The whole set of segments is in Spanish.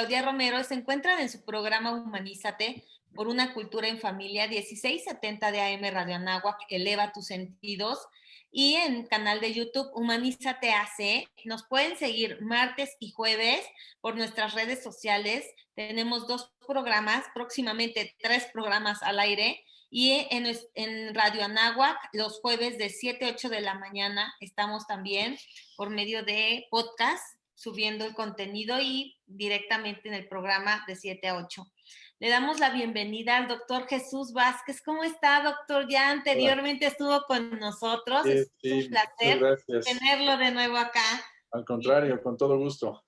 Claudia Romero. Se encuentran en su programa Humanízate por una cultura en familia, 1670 de AM Radio Anáhuac, Eleva tus sentidos, y en canal de YouTube Humanízate AC. Nos pueden seguir martes y jueves por nuestras redes sociales. Tenemos 2 programas, próximamente 3 programas al aire, y en Radio Anáhuac los jueves de 7 a 8 de la mañana estamos también por medio de podcast subiendo el contenido y directamente en el programa de 7 a 8. Le damos la bienvenida al doctor Jesús Vázquez. ¿Cómo está, doctor? Ya anteriormente estuvo con nosotros. Sí, Es un sí, muchas placer gracias. tenerlo de nuevo acá. Al contrario, con todo gusto.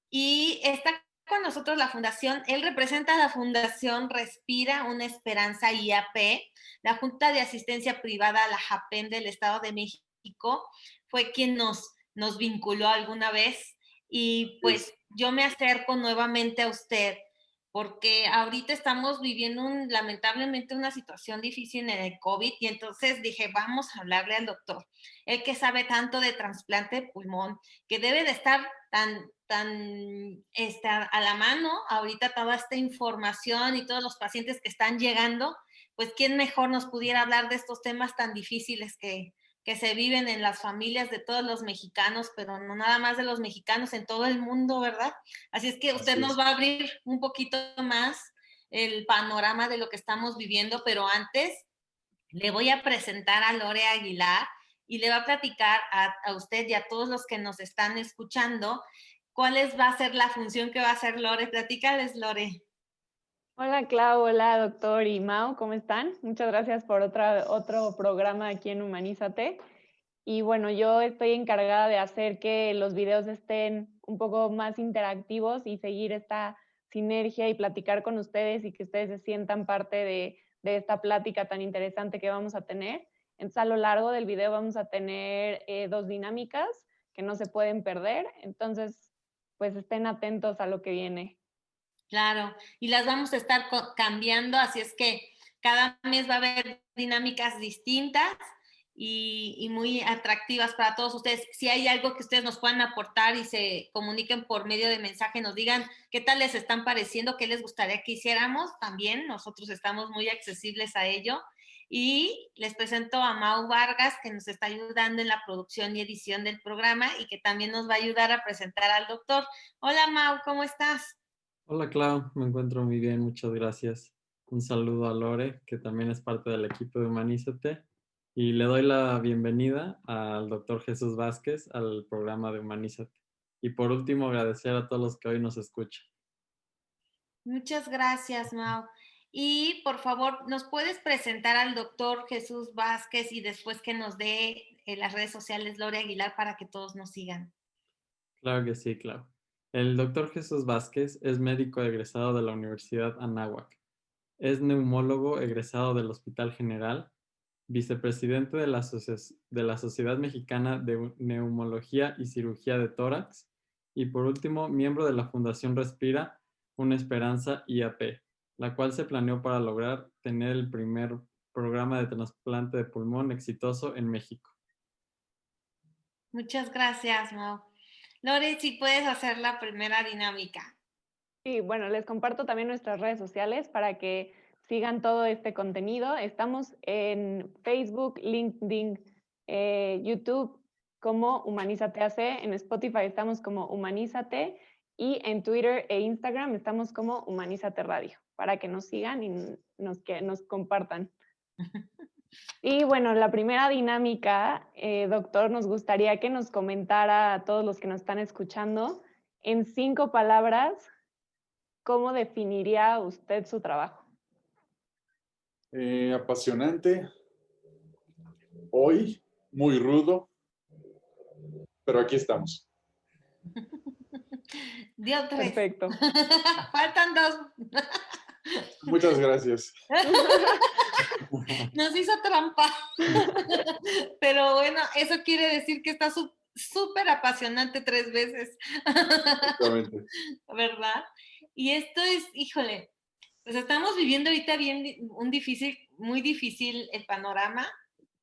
Y está con nosotros la fundación, él representa la Fundación Respira, una Esperanza IAP, la Junta de Asistencia Privada, la JAPEN del Estado de México, fue quien nos vinculó alguna vez, y pues yo me acerco nuevamente a usted, porque ahorita estamos viviendo lamentablemente una situación difícil en el COVID, y entonces dije, vamos a hablarle al doctor, él que sabe tanto de trasplante de pulmón, que debe de estar tan a la mano ahorita toda esta información y todos los pacientes que están llegando, pues quién mejor nos pudiera hablar de estos temas tan difíciles que se viven en las familias de todos los mexicanos, pero no nada más de los mexicanos, en todo el mundo, ¿verdad? Así es que usted nos va a abrir un poquito más el panorama de lo que estamos viviendo, pero antes le voy a presentar a Lore Aguilar y le va a platicar a usted y a todos los que nos están escuchando cuál va a ser la función que va a hacer Lore. Platícales, Lore. Hola Clau, hola doctor y Mau, ¿cómo están? Muchas gracias por otro programa aquí en Humanízate. Y bueno, yo estoy encargada de hacer que los videos estén un poco más interactivos y seguir esta sinergia y platicar con ustedes y que ustedes se sientan parte de esta plática tan interesante que vamos a tener. Entonces, a lo largo del video vamos a tener 2 dinámicas que no se pueden perder. Entonces, pues estén atentos a lo que viene. Claro, y las vamos a estar cambiando, así es que cada mes va a haber dinámicas distintas y muy atractivas para todos ustedes. Si hay algo que ustedes nos puedan aportar y se comuniquen por medio de mensaje, nos digan qué tal les están pareciendo, qué les gustaría que hiciéramos, también nosotros estamos muy accesibles a ello. Y les presento a Mau Vargas, que nos está ayudando en la producción y edición del programa y que también nos va a ayudar a presentar al doctor. Hola Mau, ¿cómo estás? Hola Clau, me encuentro muy bien, muchas gracias. Un saludo a Lore, que también es parte del equipo de Humanízate, y le doy la bienvenida al doctor Jesús Vázquez al programa de Humanízate. Y por último, agradecer a todos los que hoy nos escuchan. Muchas gracias, Mau. Y por favor, ¿nos puedes presentar al doctor Jesús Vázquez y después que nos dé las redes sociales Lore Aguilar para que todos nos sigan? Claro que sí, Clau. El doctor Jesús Vázquez es médico egresado de la Universidad Anáhuac. Es neumólogo egresado del Hospital General, vicepresidente de la Sociedad Mexicana de Neumología y Cirugía de Tórax, y por último, miembro de la Fundación Respira, una Esperanza IAP, la cual se planeó para lograr tener el primer programa de trasplante de pulmón exitoso en México. Muchas gracias, Mau. Lore, si puedes hacer la primera dinámica. Sí, bueno, les comparto también nuestras redes sociales para que sigan todo este contenido. Estamos en Facebook, LinkedIn, YouTube como Humanízate AC, en Spotify estamos como Humanízate y en Twitter e Instagram estamos como Humanízate Radio, para que nos sigan y nos compartan. Y bueno, la primera dinámica, doctor, nos gustaría que nos comentara a todos los que nos están escuchando en 5 palabras. ¿Cómo definiría usted su trabajo? Apasionante, hoy muy rudo, pero aquí estamos. Dio 3. Perfecto. Faltan 2. Muchas gracias. Nos hizo trampa. Pero bueno, eso quiere decir que está súper apasionante 3 veces. Exactamente. ¿Verdad? Y esto es, híjole, pues estamos viviendo ahorita muy difícil el panorama,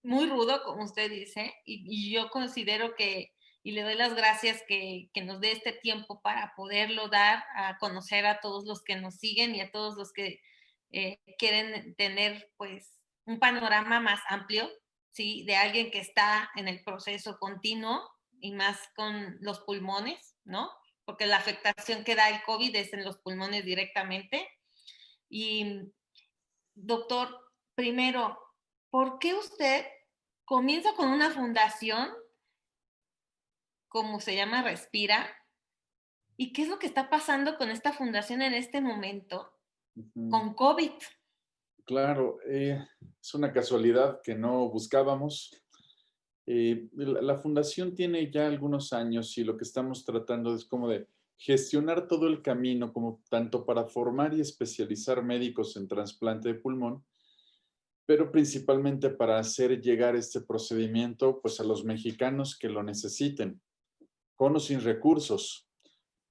muy rudo, como usted dice, y yo considero que y le doy las gracias que nos dé este tiempo para poderlo dar a conocer a todos los que nos siguen y a todos los que quieren tener pues un panorama más amplio, ¿sí? De alguien que está en el proceso continuo y más con los pulmones, ¿no? Porque la afectación que da el COVID es en los pulmones directamente. Y, doctor, primero, ¿por qué usted comienza con una fundación, como se llama Respira? ¿Y qué es lo que está pasando con esta fundación en este momento con COVID? Claro, es una casualidad que no buscábamos. La fundación tiene ya algunos años y lo que estamos tratando es como de gestionar todo el camino, como tanto para formar y especializar médicos en trasplante de pulmón, pero principalmente para hacer llegar este procedimiento pues a los mexicanos que lo necesiten, con o sin recursos.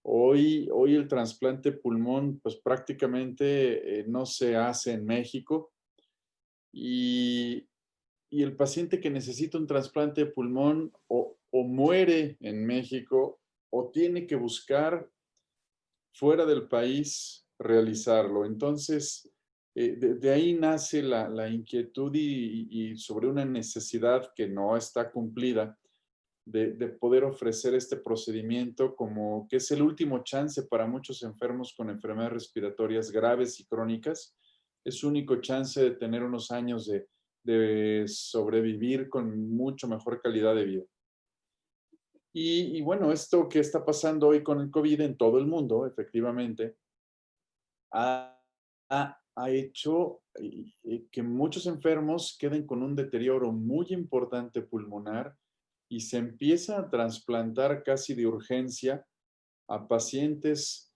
Hoy el trasplante de pulmón pues prácticamente no se hace en México y, y el paciente que necesita un trasplante de pulmón o muere en México o tiene que buscar fuera del país realizarlo. Entonces, de ahí nace la inquietud y sobre una necesidad que no está cumplida de poder ofrecer este procedimiento como que es el último chance para muchos enfermos con enfermedades respiratorias graves y crónicas. Es su único chance de tener unos años de sobrevivir con mucho mejor calidad de vida. Y bueno, esto que está pasando hoy con el COVID en todo el mundo, efectivamente, ha hecho que muchos enfermos queden con un deterioro muy importante pulmonar y se empieza a trasplantar casi de urgencia a pacientes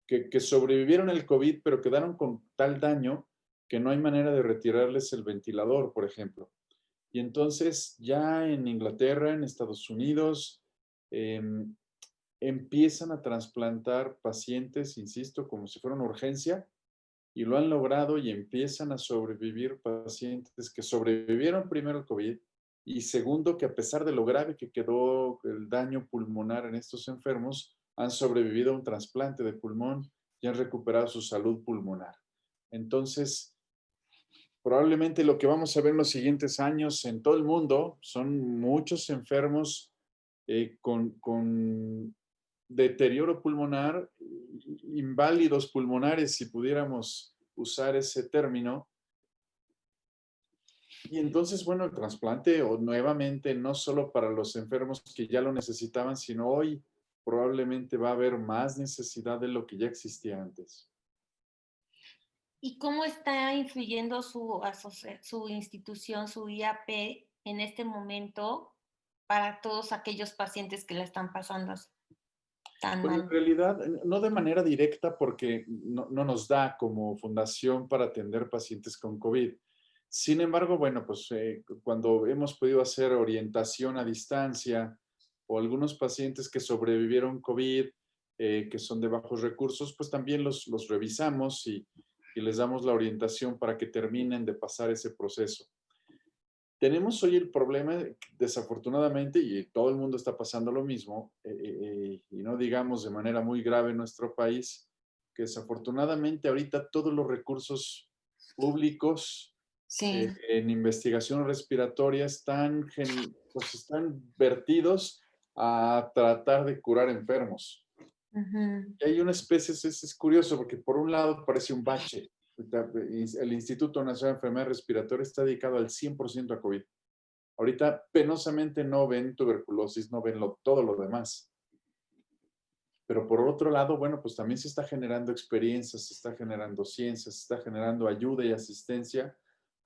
que sobrevivieron el COVID, pero quedaron con tal daño que no hay manera de retirarles el ventilador, por ejemplo. Y entonces ya en Inglaterra, en Estados Unidos, empiezan a trasplantar pacientes, insisto, como si fuera una urgencia, y lo han logrado y empiezan a sobrevivir pacientes que sobrevivieron primero al COVID y segundo, que a pesar de lo grave que quedó el daño pulmonar en estos enfermos, han sobrevivido a un trasplante de pulmón y han recuperado su salud pulmonar. Entonces, probablemente lo que vamos a ver en los siguientes años en todo el mundo son muchos enfermos con deterioro pulmonar, inválidos pulmonares, si pudiéramos usar ese término. Y entonces, bueno, el trasplante o nuevamente no solo para los enfermos que ya lo necesitaban, sino hoy probablemente va a haber más necesidad de lo que ya existía antes. ¿Y cómo está influyendo su institución, su IAP, en este momento para todos aquellos pacientes que la están pasando tan Bueno, en mal? realidad, no de manera directa porque no nos da como fundación para atender pacientes con COVID. Sin embargo, bueno, pues cuando hemos podido hacer orientación a distancia o algunos pacientes que sobrevivieron COVID, que son de bajos recursos, pues también los revisamos y les damos la orientación para que terminen de pasar ese proceso. Tenemos hoy el problema, desafortunadamente, y todo el mundo está pasando lo mismo, y no digamos de manera muy grave en nuestro país, que desafortunadamente ahorita todos los recursos públicos Sí. en investigación respiratoria pues están vertidos a tratar de curar enfermos. Ujú. Y hay una especie, es curioso, porque por un lado parece un bache. El Instituto Nacional de Enfermedades Respiratorias está dedicado al 100% a COVID. Ahorita penosamente no ven tuberculosis, no ven todo lo demás. Pero por otro lado, bueno, pues también se está generando experiencias, se está generando ciencia, se está generando ayuda y asistencia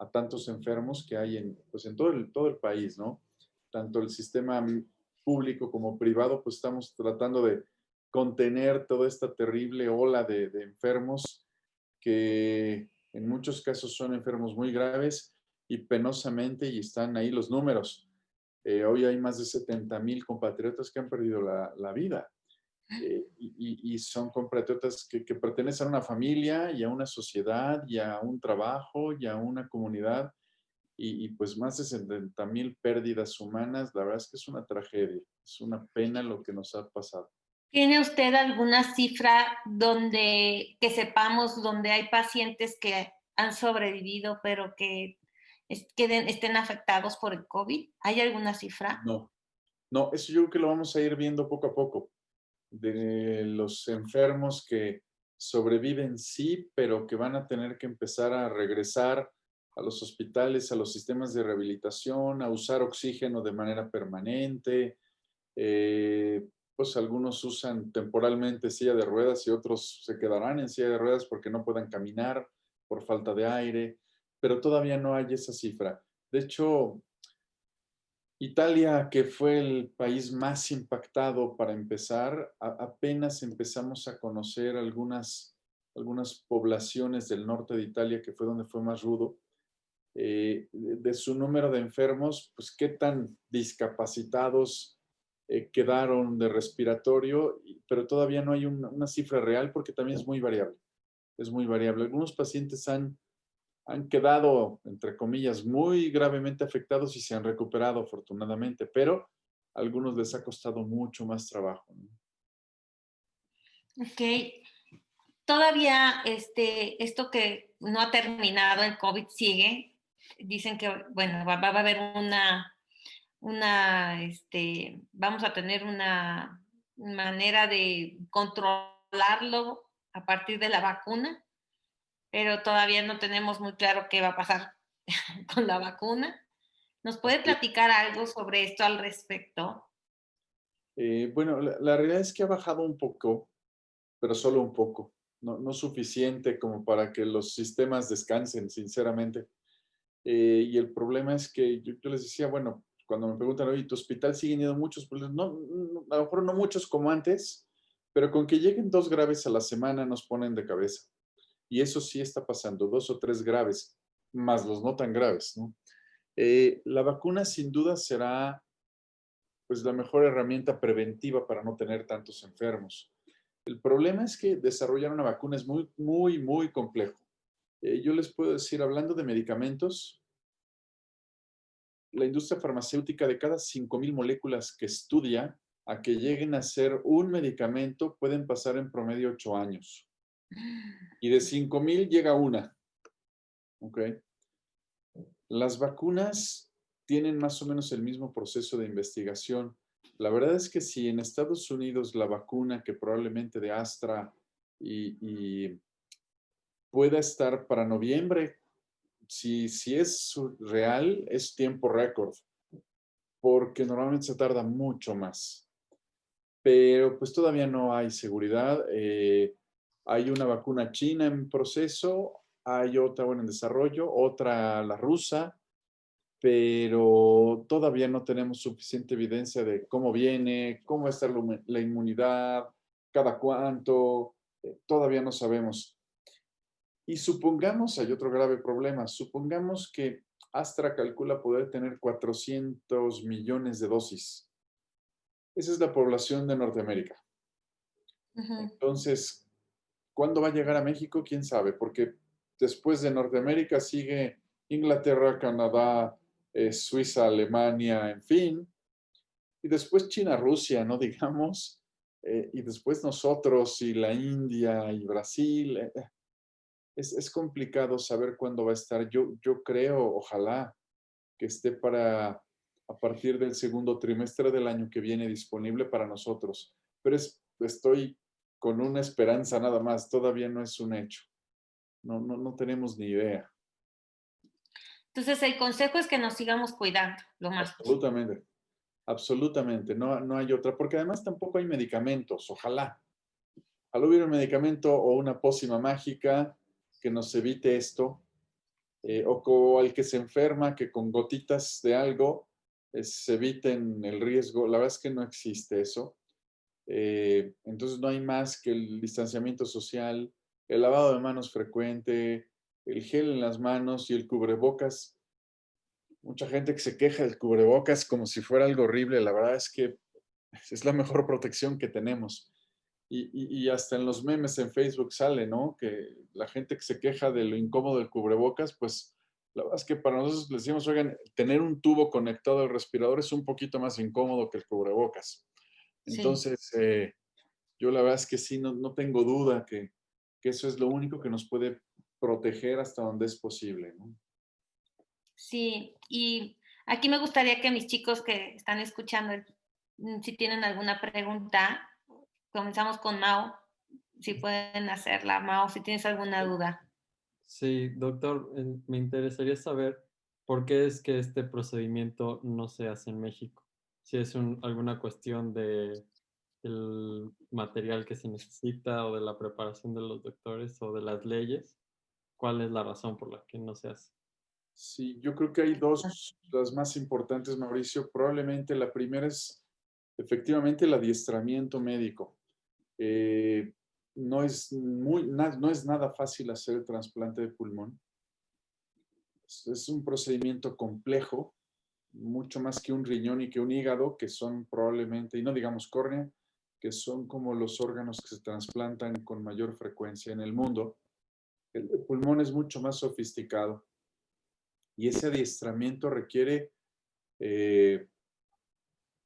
a tantos enfermos que hay pues en todo el país, ¿no? Tanto el sistema público como privado, pues estamos tratando de contener toda esta terrible ola de enfermos que en muchos casos son enfermos muy graves y penosamente, y están ahí los números. Hoy hay más de 70,000 compatriotas que han perdido la vida. Y son compatriotas que pertenecen a una familia y a una sociedad y a un trabajo y a una comunidad y pues más de 70,000 pérdidas humanas. La verdad es que es una tragedia, es una pena lo que nos ha pasado. ¿Tiene usted alguna cifra que sepamos donde hay pacientes que han sobrevivido pero que estén afectados por el COVID? ¿Hay alguna cifra? No, no, eso yo creo que lo vamos a ir viendo poco a poco. De los enfermos que sobreviven, sí, pero que van a tener que empezar a regresar a los hospitales, a los sistemas de rehabilitación, a usar oxígeno de manera permanente. Eh, pues algunos usan temporalmente silla de ruedas y otros se quedarán en silla de ruedas porque no puedan caminar por falta de aire, pero todavía no hay esa cifra. De hecho, Italia, que fue el país más impactado para empezar, apenas empezamos a conocer algunas poblaciones del norte de Italia, que fue donde fue más rudo, de su número de enfermos, pues qué tan discapacitados quedaron de respiratorio, pero todavía no hay una cifra real porque también es muy variable. Es muy variable. Algunos pacientes han quedado, entre comillas, muy gravemente afectados y se han recuperado afortunadamente, pero a algunos les ha costado mucho más trabajo, ¿no? Ok. Todavía esto que no ha terminado, el COVID sigue. Dicen que, bueno, va a haber vamos a tener una manera de controlarlo a partir de la vacuna, pero todavía no tenemos muy claro qué va a pasar con la vacuna. ¿Nos puede platicar algo sobre esto al respecto? Bueno, la realidad es que ha bajado un poco, pero solo un poco. No suficiente como para que los sistemas descansen, sinceramente. Y el problema es que yo les decía, bueno, cuando me preguntan, oye, ¿tu hospital siguen yendo muchos? Pues no, a lo mejor no muchos como antes, pero con que lleguen 2 graves a la semana nos ponen de cabeza. Y eso sí está pasando, 2 o 3 graves, más los no tan graves, ¿no? La vacuna sin duda será pues la mejor herramienta preventiva para no tener tantos enfermos. El problema es que desarrollar una vacuna es muy, muy, muy complejo. Yo les puedo decir, hablando de medicamentos, la industria farmacéutica de cada 5,000 moléculas que estudia a que lleguen a ser un medicamento pueden pasar en promedio 8 años. Y de 5,000 llega una. ¿Ok? Las vacunas tienen más o menos el mismo proceso de investigación. La verdad es que si en Estados Unidos la vacuna, que probablemente de Astra y pueda estar para noviembre, si es real, es tiempo récord, porque normalmente se tarda mucho más. Pero pues todavía no hay seguridad. Hay una vacuna china en proceso, hay otra, bueno, en desarrollo, otra, la rusa, pero todavía no tenemos suficiente evidencia de cómo viene, cómo va a estar la inmunidad, cada cuánto, todavía no sabemos. Y supongamos, hay otro grave problema, supongamos que Astra calcula poder tener 400 millones de dosis. Esa es la población de Norteamérica. Ujú. Entonces, ¿cuándo va a llegar a México? ¿Quién sabe? Porque después de Norteamérica sigue Inglaterra, Canadá, Suiza, Alemania, en fin. Y después China, Rusia, ¿no? Digamos. Y después nosotros y la India y Brasil. Es complicado saber cuándo va a estar. Yo creo, ojalá, que esté a partir del segundo trimestre del año que viene disponible para nosotros. Pero estoy con una esperanza nada más, todavía no es un hecho. No tenemos ni idea. Entonces, el consejo es que nos sigamos cuidando lo más posible. Absolutamente, absolutamente, no hay otra, porque además tampoco hay medicamentos, ojalá. Ojalá hubiera un medicamento o una pócima mágica que nos evite esto, o al que se enferma, que con gotitas de algo se eviten el riesgo. La verdad es que no existe eso. Entonces no hay más que el distanciamiento social, el lavado de manos frecuente, el gel en las manos y el cubrebocas. Mucha gente que se queja del cubrebocas como si fuera algo horrible. La verdad es que es la mejor protección que tenemos. Y hasta en los memes en Facebook sale, ¿no? Que la gente que se queja de lo incómodo del cubrebocas, pues La verdad es que para nosotros les decimos, oigan, tener un tubo conectado al respirador es un poquito más incómodo que el cubrebocas. Sí. Entonces, yo la verdad es que sí, no tengo duda que eso es lo único que nos puede proteger hasta donde es posible, ¿no? Sí, y aquí me gustaría que mis chicos que están escuchando, si tienen alguna pregunta, comenzamos con Mao, si pueden hacerla, Mao, si tienes alguna duda. Sí, doctor, me interesaría saber por qué es que este procedimiento no se hace en México. Si es alguna cuestión del material que se necesita o de la preparación de los doctores o de las leyes, ¿cuál es la razón por la que no se hace? Sí, yo creo que hay dos, las más importantes, Mauricio. Probablemente la primera es efectivamente el adiestramiento médico. Eh, no es nada fácil hacer el trasplante de pulmón. Es un procedimiento complejo, mucho más que un riñón y que un hígado, que son probablemente, y no digamos córnea, que son como los órganos que se trasplantan con mayor frecuencia en el mundo. El pulmón es mucho más sofisticado y ese adiestramiento requiere eh,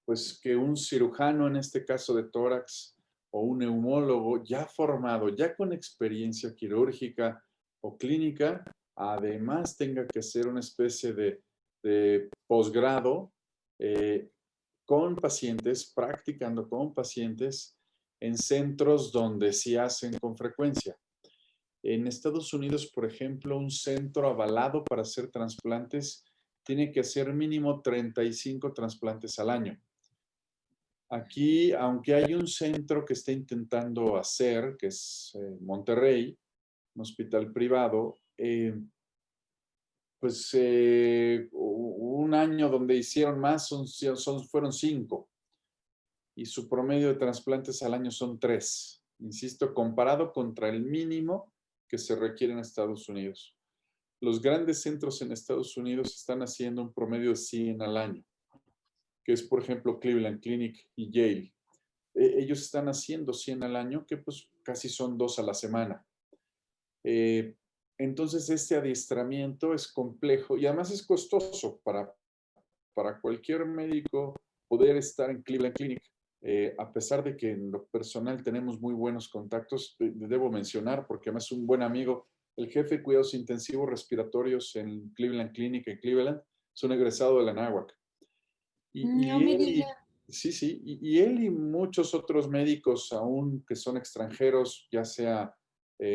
pues que un cirujano, en este caso de tórax, o un neumólogo ya formado, ya con experiencia quirúrgica o clínica, además tenga que hacer una especie de posgrado eh, con pacientes, practicando con pacientes en centros donde sí hacen con frecuencia. En Estados Unidos, por ejemplo, un centro avalado para hacer trasplantes tiene que hacer mínimo 35 trasplantes al año. Aquí, aunque hay un centro que está intentando hacer, que es Monterrey, un hospital privado, pues un año donde hicieron más fueron 5 y su promedio de trasplantes al año son 3. Insisto, comparado contra el mínimo que se requiere en Estados Unidos. Los grandes centros en Estados Unidos están haciendo un promedio de 100 al año, que es, por ejemplo, Cleveland Clinic y Yale. Ellos están haciendo 100 al año, que pues casi son 2 a la semana. Entonces, este adiestramiento es complejo y además es costoso para cualquier médico poder estar en Cleveland Clinic. A pesar de que en lo personal tenemos muy buenos contactos, debo mencionar, porque además es un buen amigo, el jefe de cuidados intensivos respiratorios en Cleveland Clinic en Cleveland, es un egresado de la NAWAC. No Y me él, digas. sí, sí, y él y muchos otros médicos, aún que son extranjeros, ya sea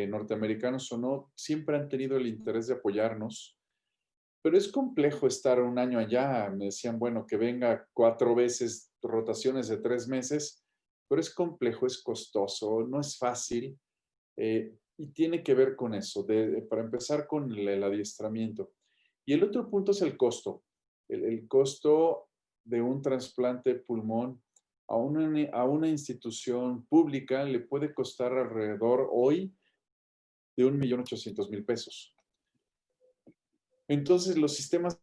norteamericanos o no, siempre han tenido el interés de apoyarnos. Pero es complejo estar un año allá. Me decían, bueno, que venga 4 veces, rotaciones de 3 meses, pero es complejo, es costoso, no es fácil. Y tiene que ver con eso, para empezar con el adiestramiento. Y el otro punto es el costo. El costo de un trasplante de pulmón a una institución pública le puede costar alrededor hoy de 1.800.000 pesos. Entonces, los sistemas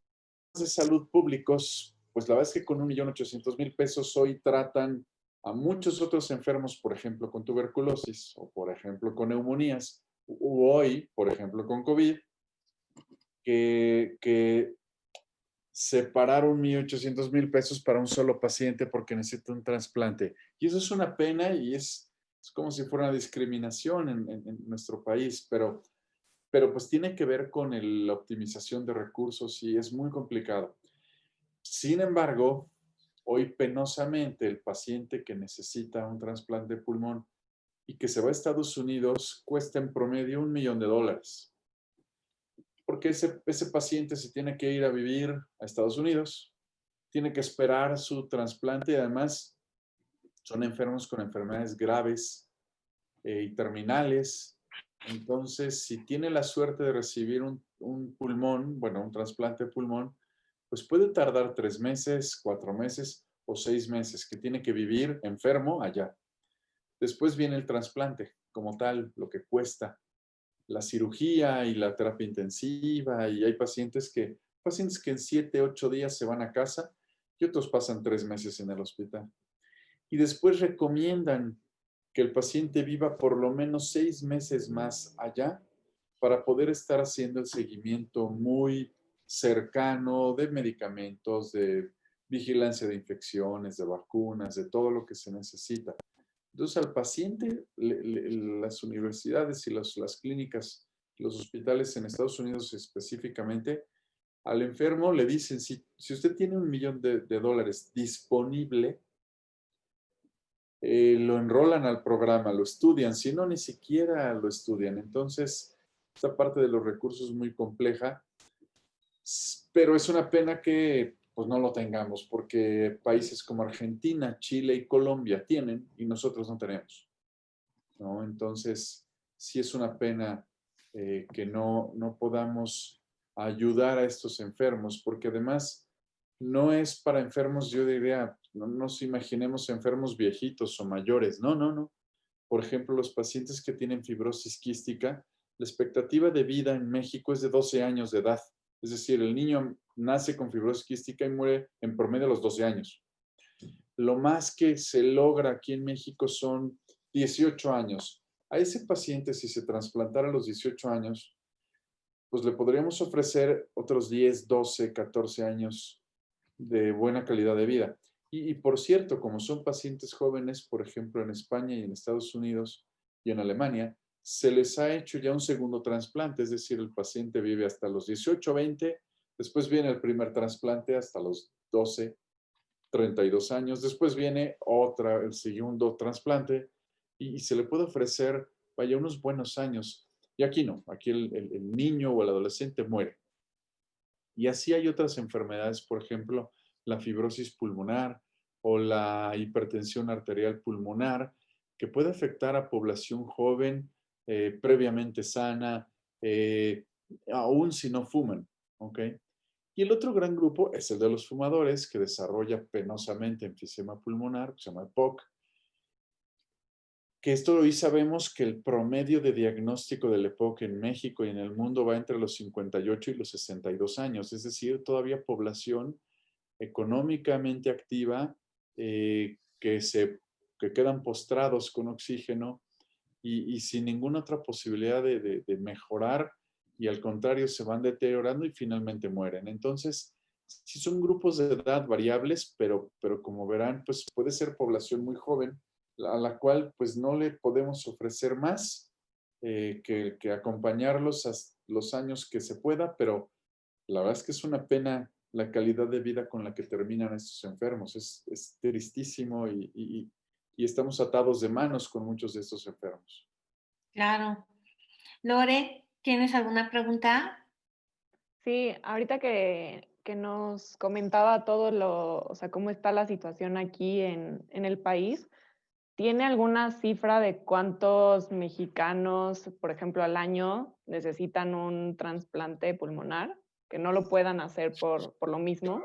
de salud públicos, pues la verdad es que con 1.800.000 pesos hoy tratan a muchos otros enfermos, por ejemplo, con tuberculosis o, por ejemplo, con neumonías, o hoy, por ejemplo, con COVID, que separar 1.800.000 pesos para un solo paciente porque necesita un trasplante. Y eso es una pena y es como si fuera una discriminación en nuestro país, pero pues tiene que ver con la optimización de recursos y es muy complicado. Sin embargo, hoy penosamente el paciente que necesita un trasplante de pulmón y que se va a Estados Unidos cuesta en promedio $1.000.000. Porque ese paciente se tiene que ir a vivir a Estados Unidos, tiene que esperar su trasplante y además son enfermos con enfermedades graves y terminales. Entonces, si tiene la suerte de recibir un pulmón, bueno, un trasplante de pulmón, pues puede tardar 3 meses, 4 meses o 6 meses, que tiene que vivir enfermo allá. Después viene el trasplante, como tal, lo que cuesta la cirugía y la terapia intensiva, y hay pacientes que en 7, 8 días se van a casa y otros pasan 3 meses en el hospital. Y después recomiendan que el paciente viva por lo menos 6 meses más allá para poder estar haciendo el seguimiento muy cercano de medicamentos, de vigilancia de infecciones, de vacunas, de todo lo que se necesita. Entonces, al paciente, las universidades y las clínicas, los hospitales en Estados Unidos específicamente, al enfermo le dicen, si usted tiene $1 millón de dólares disponible, lo enrolan al programa, lo estudian, si no, ni siquiera lo estudian. Entonces, esta parte de los recursos es muy compleja, pero es una pena que pues, no lo tengamos, porque países como Argentina, Chile y Colombia tienen y nosotros no tenemos, ¿no? Entonces, sí es una pena que no podamos ayudar a estos enfermos, porque además no es para enfermos, yo diría, no nos imaginemos enfermos viejitos o mayores, no, no, no. Por ejemplo, los pacientes que tienen fibrosis quística, la expectativa de vida en México es de 12 años de edad. Es decir, el niño nace con fibrosis quística y muere en promedio a los 12 años. Lo más que se logra aquí en México son 18 años. A ese paciente, si se trasplantara a los 18 años, pues le podríamos ofrecer otros 10, 12, 14 años de buena calidad de vida. Y por cierto, como son pacientes jóvenes, por ejemplo, en España y en Estados Unidos y en Alemania, se les ha hecho ya un segundo trasplante, es decir, el paciente vive hasta los 18, 20, después viene el primer trasplante hasta los 12, 32 años, después viene el segundo trasplante y se le puede ofrecer, vaya, unos buenos años. Y aquí no, aquí el niño o el adolescente muere. Y así hay otras enfermedades, por ejemplo, la fibrosis pulmonar o la hipertensión arterial pulmonar, que puede afectar a población joven previamente sana, aún si no fuman, ¿ok? Y el otro gran grupo es el de los fumadores, que desarrolla penosamente enfisema pulmonar, que se llama EPOC, que esto hoy sabemos que el promedio de diagnóstico del EPOC en México y en el mundo va entre los 58 y los 62 años, es decir, todavía población económicamente activa que quedan postrados con oxígeno y sin ninguna otra posibilidad de mejorar y al contrario se van deteriorando y finalmente mueren. Entonces, sí son grupos de edad variables, pero como verán, pues puede ser población muy joven a la cual pues no le podemos ofrecer más que acompañarlos hasta los años que se pueda, pero la verdad es que es una pena la calidad de vida con la que terminan estos enfermos. Es tristísimo y estamos atados de manos con muchos de estos enfermos. Claro. Lore, ¿tienes alguna pregunta? Sí, ahorita que nos comentaba todo o sea, cómo está la situación aquí en el país, ¿tiene alguna cifra de cuántos mexicanos, por ejemplo, al año necesitan un trasplante pulmonar, que no lo puedan hacer por lo mismo?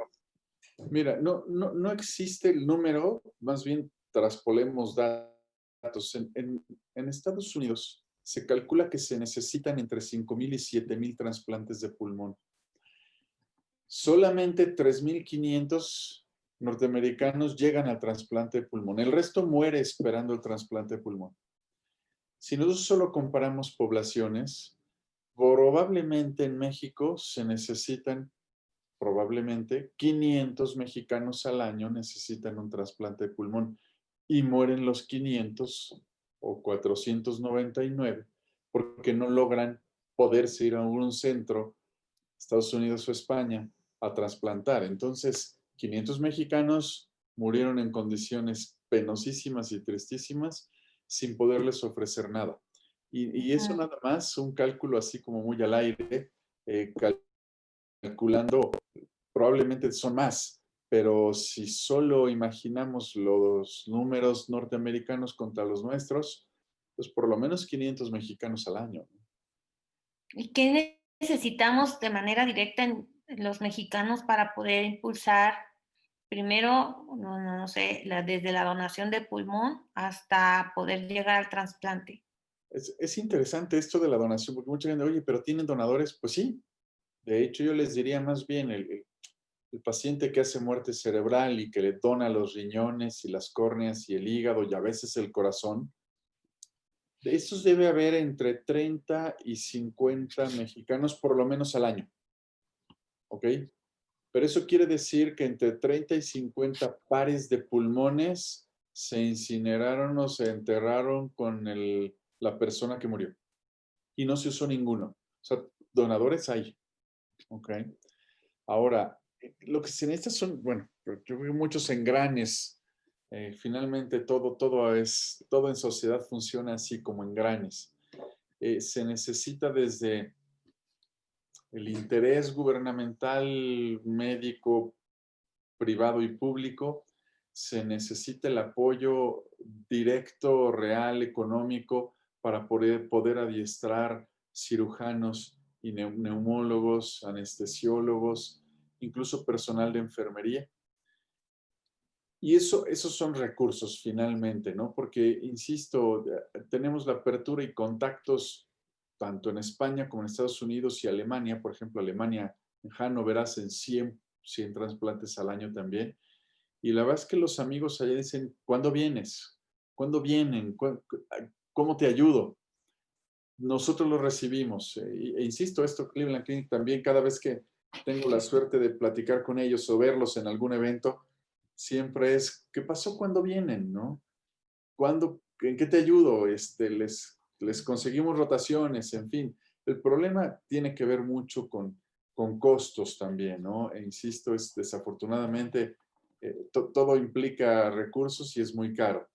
Mira, no existe el número, más bien traspolemos datos. En Estados Unidos se calcula que se necesitan entre 5,000 y 7,000 trasplantes de pulmón. Solamente 3,500 norteamericanos llegan al trasplante de pulmón. El resto muere esperando el trasplante de pulmón. Si nosotros solo comparamos poblaciones, probablemente en México se necesitan, probablemente 500 mexicanos al año necesitan un trasplante de pulmón y mueren los 500 o 499 porque no logran poderse ir a un centro, Estados Unidos o España, a trasplantar. Entonces, 500 mexicanos murieron en condiciones penosísimas y tristísimas sin poderles ofrecer nada. Y eso nada más, un cálculo así como muy al aire, calculando, probablemente son más, pero si solo imaginamos los números norteamericanos contra los nuestros, pues por lo menos 500 mexicanos al año. ¿Y qué necesitamos de manera directa en los mexicanos para poder impulsar primero, no sé, desde la donación de pulmón hasta poder llegar al trasplante? Es interesante esto de la donación, porque mucha gente, oye, pero ¿tienen donadores? Pues sí. De hecho, yo les diría más bien el paciente que hace muerte cerebral y que le dona los riñones y las córneas y el hígado y a veces el corazón, de estos debe haber entre 30 y 50 mexicanos por lo menos al año. ¿ok? Pero eso quiere decir que entre 30 y 50 pares de pulmones se incineraron o se enterraron con la persona que murió. Y no se usó ninguno. O sea, donadores hay, ¿ok? Ahora, lo que se necesita son, bueno, yo veo muchos engranes. Finalmente todo en sociedad funciona así como engranes. Se necesita desde el interés gubernamental, médico, privado y público, se necesita el apoyo directo, real, económico, para poder adiestrar cirujanos y neumólogos, anestesiólogos, incluso personal de enfermería. Y esos son recursos finalmente, ¿no? Porque, insisto, tenemos la apertura y contactos tanto en España como en Estados Unidos y Alemania. Por ejemplo, Alemania, en Hannover hacen 100 trasplantes al año también. Y la verdad es que los amigos allá dicen, ¿cuándo vienes? ¿Cuándo vienen? ¿Cómo te ayudo? Nosotros lo recibimos. E insisto, esto Cleveland Clinic también, cada vez que tengo la suerte de platicar con ellos o verlos en algún evento, siempre es, ¿qué pasó cuando vienen, no? ¿En qué te ayudo? Les conseguimos rotaciones, en fin. El problema tiene que ver mucho con costos también, ¿no? E insisto, desafortunadamente, todo implica recursos y es muy caro.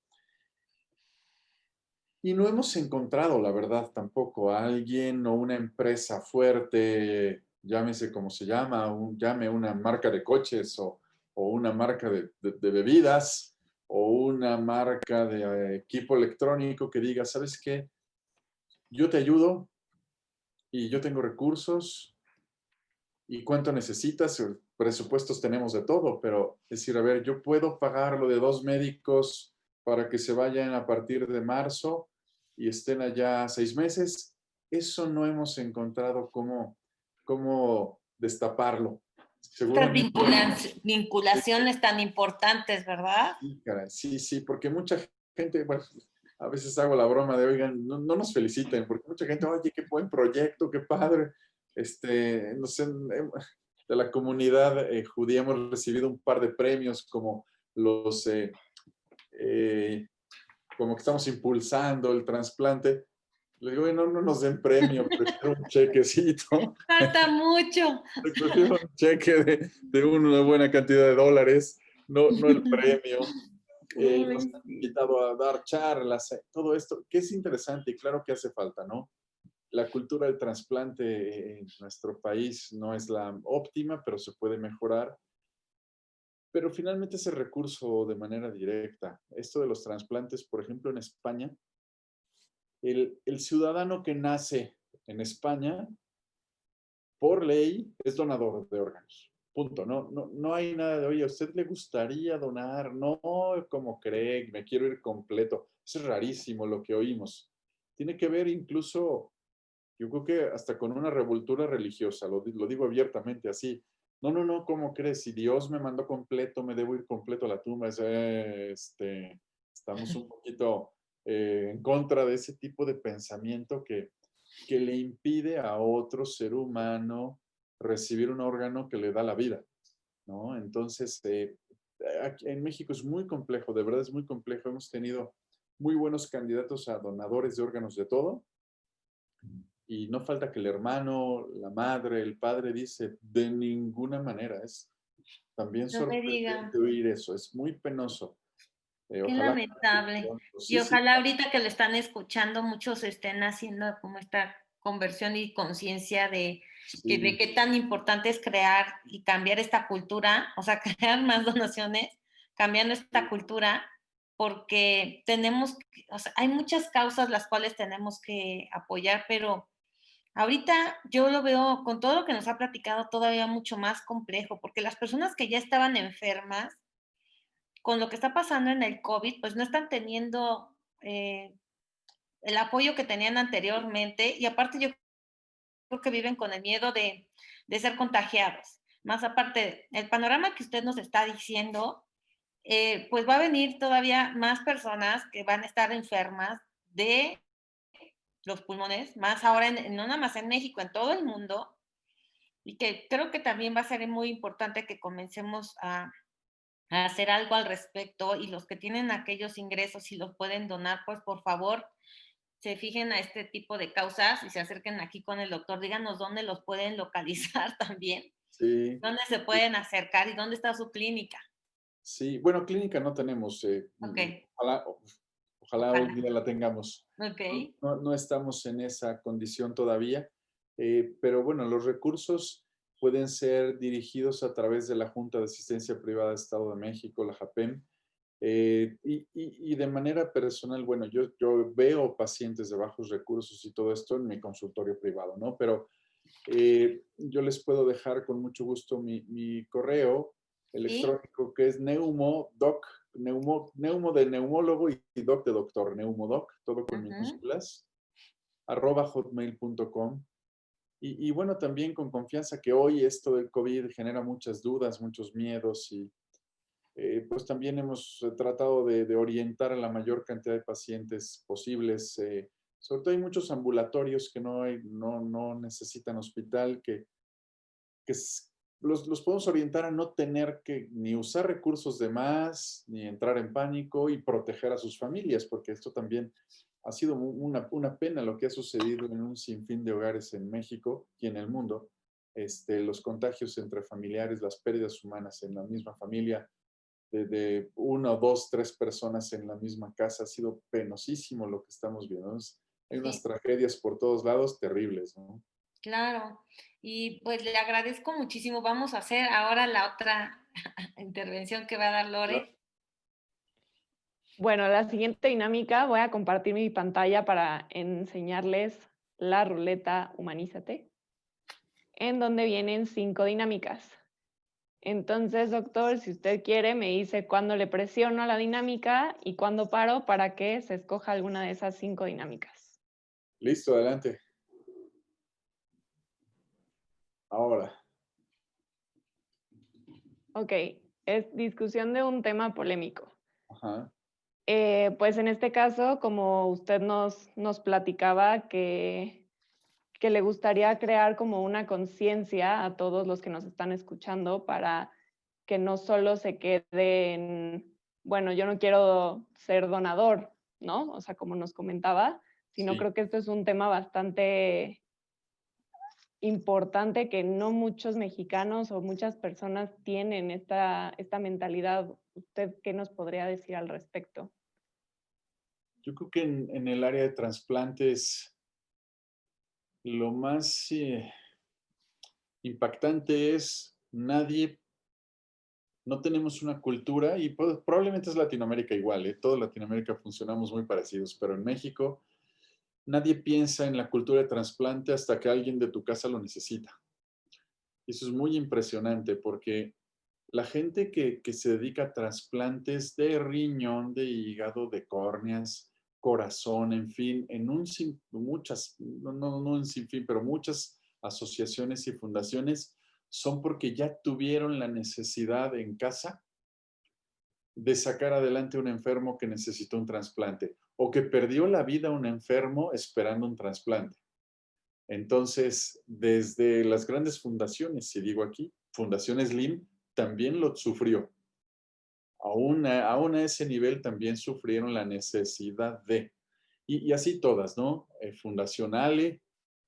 Y no hemos encontrado, la verdad, tampoco a alguien o una empresa fuerte, llámese como se llama, llame una marca de coches o una marca de bebidas o una marca de equipo electrónico que diga, ¿sabes qué? Yo te ayudo y yo tengo recursos y cuánto necesitas. Presupuestos tenemos de todo, pero es decir, a ver, yo puedo pagar lo de 2 médicos para que se vayan a partir de marzo y estén allá 6 meses. Eso no hemos encontrado cómo destaparlo. Estas Seguramente, vinculaciones tan importantes, ¿verdad? sí, caray, sí, porque mucha gente, bueno, a veces hago la broma de, oigan, no nos feliciten, porque mucha gente, oye, qué buen proyecto, qué padre. No sé, de la comunidad judía hemos recibido un par de premios como los, como que estamos impulsando el trasplante. Le digo, no nos den premio, prefiero un chequecito. Falta mucho. Prefiero un cheque de una buena cantidad de dólares, no el premio. Nos han invitado a dar charlas, todo esto, que es interesante y claro que hace falta, ¿no? La cultura del trasplante en nuestro país no es la óptima, pero se puede mejorar. Pero finalmente ese recurso de manera directa. Esto de los trasplantes, por ejemplo, en España, el ciudadano que nace en España, por ley, es donador de órganos. Punto. No hay nada de, oye, ¿a usted le gustaría donar? No, como cree, me quiero ir completo. Eso es rarísimo lo que oímos. Tiene que ver incluso, yo creo que hasta con una revoltura religiosa, lo digo abiertamente así. No, ¿cómo crees? Si Dios me mandó completo, me debo ir completo a la tumba. Estamos un poquito en contra de ese tipo de pensamiento que le impide a otro ser humano recibir un órgano que le da la vida, ¿no? Entonces, aquí en México es muy complejo, de verdad es muy complejo. Hemos tenido muy buenos candidatos a donadores de órganos de todo, y no falta que el hermano, la madre, el padre dice, de ninguna manera. Es también No me diga. sorprendente oír eso, es muy penoso. Qué Ojalá. lamentable. Sí, Y sí, ojalá ahorita que lo están escuchando, muchos estén haciendo como esta conversión y conciencia de sí, qué tan importante es crear y cambiar esta cultura, o sea, crear más donaciones, cambiando esta cultura, porque o sea, hay muchas causas las cuales tenemos que apoyar, pero ahorita yo lo veo con todo lo que nos ha platicado todavía mucho más complejo, porque las personas que ya estaban enfermas, con lo que está pasando en el COVID, pues no están teniendo el apoyo que tenían anteriormente y aparte yo creo que viven con el miedo de ser contagiados. Más aparte, el panorama que usted nos está diciendo, pues va a venir todavía más personas que van a estar enfermas de los pulmones, más ahora, no nada más en México, en todo el mundo. y que creo que también va a ser muy importante que comencemos a hacer algo al respecto, y los que tienen aquellos ingresos y los pueden donar, pues por favor se fijen a este tipo de causas y se acerquen aquí con el doctor. Díganos dónde los pueden localizar también, Sí, dónde se pueden acercar y dónde está su clínica. sí. Bueno, clínica no tenemos. Ok, Ojalá un ojalá. día la tengamos. Ok, No estamos en esa condición todavía, pero bueno, los recursos pueden ser dirigidos a través de la Junta de Asistencia Privada de Estado de México, la JAPEM, y de manera personal, bueno, yo veo pacientes de bajos recursos y todo esto en mi consultorio privado, ¿no? Pero yo les puedo dejar con mucho gusto mi correo sí, electrónico, que es neumodoc, neumo de neumólogo y doc de doctor, neumodoc, todo con ujú, minúsculas, @hotmail.com. Y bueno, también con confianza que hoy esto del COVID genera muchas dudas, muchos miedos y pues también hemos tratado de orientar a la mayor cantidad de pacientes posibles. Sobre todo hay muchos ambulatorios que no necesitan hospital, que los podemos orientar a no tener que ni usar recursos de más, ni entrar en pánico y proteger a sus familias, porque esto también ha sido una pena lo que ha sucedido en un sinfín de hogares en México y en el mundo. Los contagios entre familiares, las pérdidas humanas en la misma familia, de una, dos, tres personas en la misma casa, ha sido penosísimo lo que estamos viendo, ¿no? Hay unas sí, tragedias por todos lados terribles, ¿no? claro. Y pues le agradezco muchísimo. Vamos a hacer ahora la otra intervención que va a dar Claro. Lore. Bueno, la siguiente dinámica, voy a compartir mi pantalla para enseñarles la ruleta Humanízate, en donde vienen 5 dinámicas. Entonces, doctor, si usted quiere, me dice cuándo le presiono la dinámica y cuándo paro para que se escoja alguna de esas 5 dinámicas. Listo, adelante. Ahora. Ok, es discusión de un tema polémico. Ajá. Pues en este caso, como usted nos platicaba que le gustaría crear como una conciencia a todos los que nos están escuchando para que no solo se quede en, bueno, yo no quiero ser donador, ¿no? O sea, como nos comentaba, sino Sí. creo que esto es un tema bastante importante que no muchos mexicanos o muchas personas tienen esta mentalidad. ¿Usted qué nos podría decir al respecto? Yo creo que en el área de trasplantes lo más impactante es no tenemos una cultura y probablemente es Latinoamérica igual, ¿eh? Toda Latinoamérica funcionamos muy parecidos, pero en México nadie piensa en la cultura de trasplante hasta que alguien de tu casa lo necesita. Eso es muy impresionante porque la gente que se dedica a trasplantes de riñón, de hígado, de córneas, corazón, en fin, muchas, no un sinfín, pero muchas asociaciones y fundaciones son porque ya tuvieron la necesidad en casa de sacar adelante un enfermo que necesitó un trasplante o que perdió la vida un enfermo esperando un trasplante. Entonces, desde las grandes fundaciones, si digo aquí, Fundación Slim también lo sufrió. Aún a ese nivel también sufrieron la necesidad de. Y así todas, ¿no? Fundación Ale,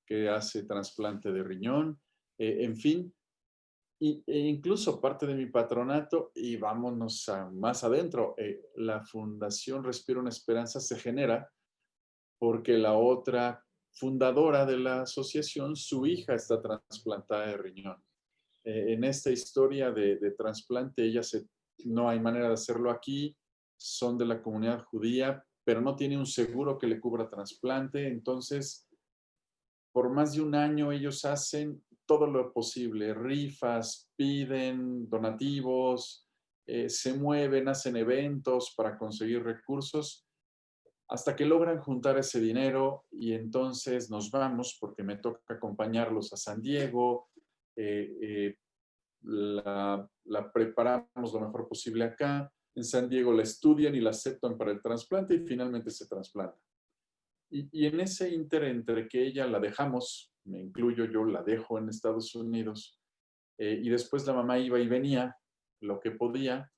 que hace trasplante de riñón, en fin, e incluso parte de mi patronato, y vámonos más adentro, la Fundación Respira una Esperanza se genera porque la otra fundadora de la asociación, su hija está trasplantada de riñón. En esta historia de trasplante, no hay manera de hacerlo aquí, son de la comunidad judía, pero no tiene un seguro que le cubra trasplante, entonces por más de un año ellos hacen todo lo posible, rifas, piden donativos, se mueven, hacen eventos para conseguir recursos hasta que logran juntar ese dinero y entonces nos vamos porque me toca acompañarlos a San Diego, la preparamos lo mejor posible acá, en San Diego la estudian y la aceptan para el trasplante y finalmente se trasplanta. Y en ese inter entre que ella la dejamos me incluyo yo, la dejo en Estados Unidos, y después la mamá iba y venía lo que podía.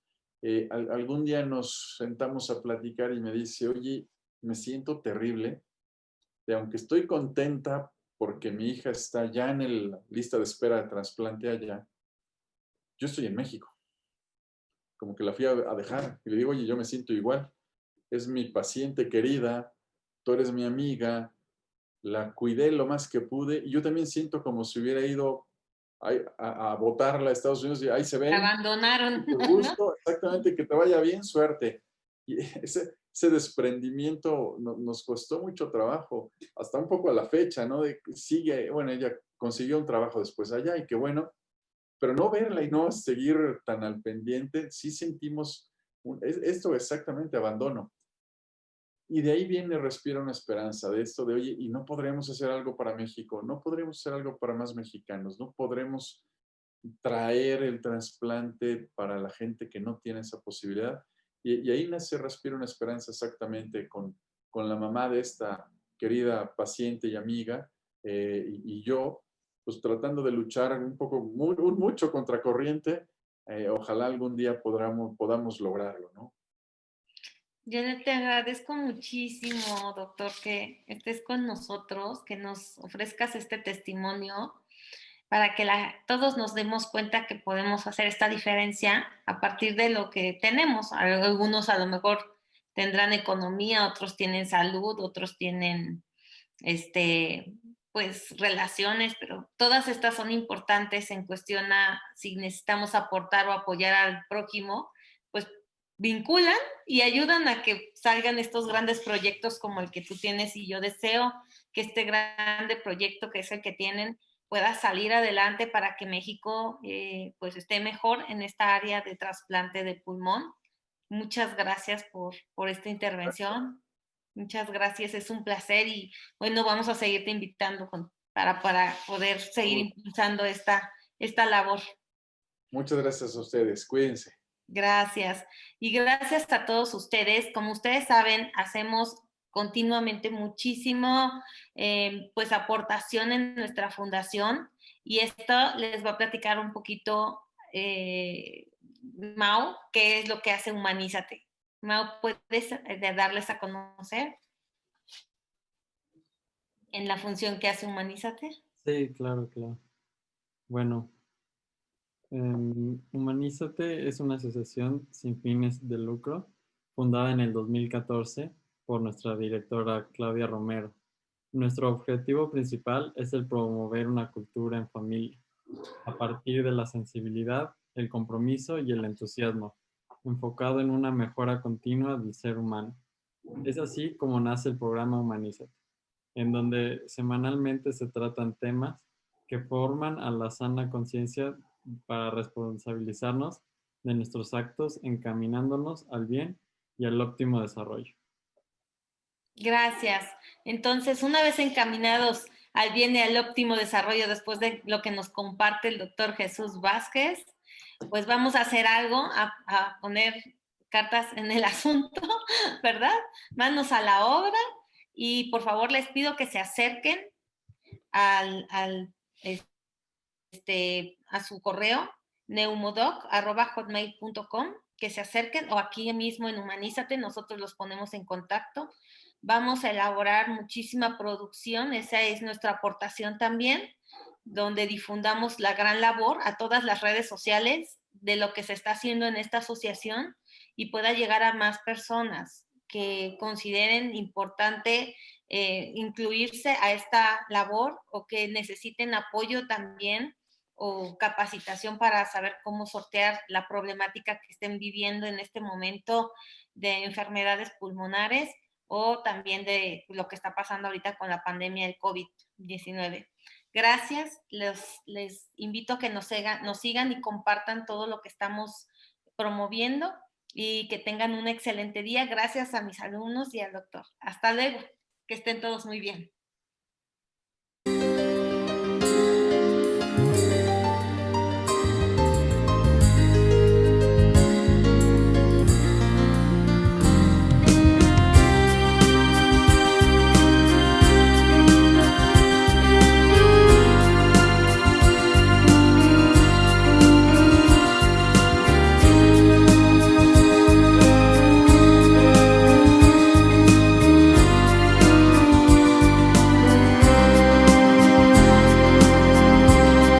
Algún día nos sentamos a platicar y me dice, oye, me siento terrible, de aunque estoy contenta porque mi hija está ya en la lista de espera de trasplante allá, yo estoy en México. Como que la fui a dejar y le digo, oye, yo me siento igual. Es mi paciente querida, tú eres mi amiga, la cuidé lo más que pude y yo también siento como si hubiera ido a botarla a Estados Unidos y ahí se ven, Abandonaron, mucho ¿no? gusto, exactamente, que te vaya bien, suerte. Y ese desprendimiento nos costó mucho trabajo, hasta un poco a la fecha, ¿no? De que sigue, bueno, ella consiguió un trabajo después allá y qué bueno, pero no verla y no seguir tan al pendiente, sí sentimos esto exactamente, abandono. Y de ahí viene Respira una esperanza, de esto de, oye, y no podremos hacer algo para México, no podremos hacer algo para más mexicanos, no podremos traer el trasplante para la gente que no tiene esa posibilidad. Y ahí nace Respira una esperanza exactamente con la mamá de esta querida paciente y amiga, y yo, pues tratando de luchar un poco, mucho contracorriente. Ojalá algún día podamos lograrlo, ¿no? Yo te agradezco muchísimo, doctor, que estés con nosotros, que nos ofrezcas este testimonio para que todos nos demos cuenta que podemos hacer esta diferencia a partir de lo que tenemos. Algunos a lo mejor tendrán economía, otros tienen salud, otros tienen pues relaciones, pero todas estas son importantes en cuestión a si necesitamos aportar o apoyar al prójimo, pues vinculan y ayudan a que salgan estos grandes proyectos como el que tú tienes, y yo deseo que este grande proyecto que es el que tienen pueda salir adelante para que México pues esté mejor en esta área de trasplante de pulmón. Muchas gracias por esta intervención. Muchas gracias, es un placer y bueno, vamos a seguirte invitando para poder seguir impulsando esta labor. Muchas gracias a ustedes, cuídense. Gracias. Y gracias a todos ustedes. Como ustedes saben, hacemos continuamente muchísimo pues aportación en nuestra fundación, y esto les va a platicar un poquito Mau, qué es lo que hace Humanízate. Mau, ¿puedes darles a conocer en la función que hace Humanízate? Sí, claro, claro. Bueno, Humanízate es una asociación sin fines de lucro fundada en el 2014 por nuestra directora Claudia Romero. Nuestro objetivo principal es el promover una cultura en familia, a partir de la sensibilidad, el compromiso y el entusiasmo, enfocado en una mejora continua del ser humano. Es así como nace el programa Humanízate, en donde semanalmente se tratan temas que forman a la sana conciencia para responsabilizarnos de nuestros actos, encaminándonos al bien y al óptimo desarrollo. Gracias. Entonces, una vez encaminados al bien y al óptimo desarrollo, después de lo que nos comparte el doctor Jesús Vázquez, pues vamos a hacer algo, a poner cartas en el asunto, ¿verdad? Manos a la obra, y por favor les pido que se acerquen a su correo neumodoc@hotmail.com, que se acerquen, o aquí mismo en Humanízate nosotros los ponemos en contacto. Vamos a elaborar muchísima producción, esa es nuestra aportación también, donde difundamos la gran labor a todas las redes sociales de lo que se está haciendo en esta asociación y pueda llegar a más personas que consideren importante incluirse a esta labor, o que necesiten apoyo también o capacitación para saber cómo sortear la problemática que estén viviendo en este momento de enfermedades pulmonares, o también de lo que está pasando ahorita con la pandemia del COVID-19. Gracias, les invito a que nos sigan y compartan todo lo que estamos promoviendo, y que tengan un excelente día. Gracias a mis alumnos y al doctor. Hasta luego, que estén todos muy bien.